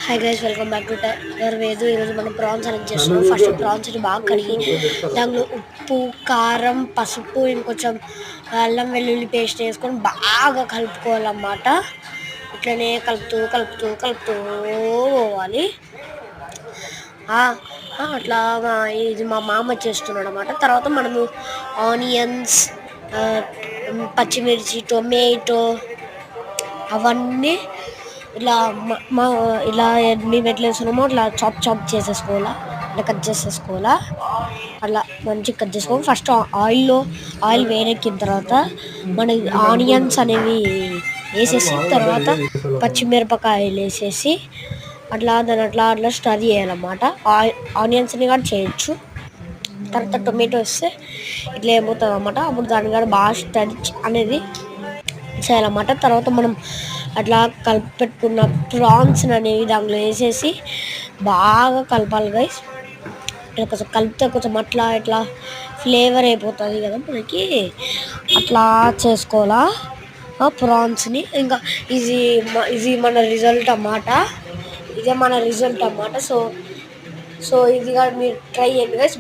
Hi guys, welcome back to tiger Vedu. ఈరోజు మనం prawns అనేది చేస్తున్నాం. ఫస్ట్ ప్రాన్స్ని బాగా కడిగి దానిలో ఉప్పు, కారం, పసుపు, ఇంకొంచెం అల్లం వెల్లుల్లి పేస్ట్ వేసుకొని బాగా కలుపుకోవాలన్నమాట. ఇట్లనే కలుపుతూ కలుపుతూ కలుపుతూ పోవాలి. అట్లా ఇది మా మామ చేస్తున్నాడు అన్నమాట. తర్వాత మనము ఆనియన్స్, పచ్చిమిర్చి, టొమాటో అవన్నీ ఇలా ఇలా మేము ఎట్లా వేస్తున్నామో అట్లా చాప్ చేసేసుకోవాలా, ఇట్లా కట్ చేసేసుకోవాలా. అట్లా మంచిగా కట్ చేసుకోవాలి. ఫస్ట్ ఆయిల్ వేడెక్కిన తర్వాత మన ఆనియన్స్ అనేవి వేసేసి, తర్వాత పచ్చిమిరపకాయలు వేసేసి దాన్ని అట్లా స్టర్ చేయాలన్నమాట. ఆనియన్స్ని కూడా చేయొచ్చు. తర్వాత టొమాటో వేస్తే ఇట్లా ఏమవుతుంది అన్నమాట. అప్పుడు దాన్ని కూడా బాగా స్టర్ అనేది చేయాలన్నమాట. తర్వాత మనం అట్లా కలిపి పెట్టుకున్న ప్రాన్స్ అనేవి దాంట్లో వేసేసి బాగా కలపాలి గైస్. ఇట్లా కొంచెం కలిపితే కొంచెం అట్లా ఇట్లా ఫ్లేవర్ అయిపోతుంది కదా మనకి. అట్లా చేసుకోవాలా ప్రాన్స్ని. ఇంకా ఇది మన రిజల్ట్ అన్నమాట. ఇదే మన రిజల్ట్ అన్నమాట. సో ఇది కూడా మీరు ట్రై చేయండి గైస్.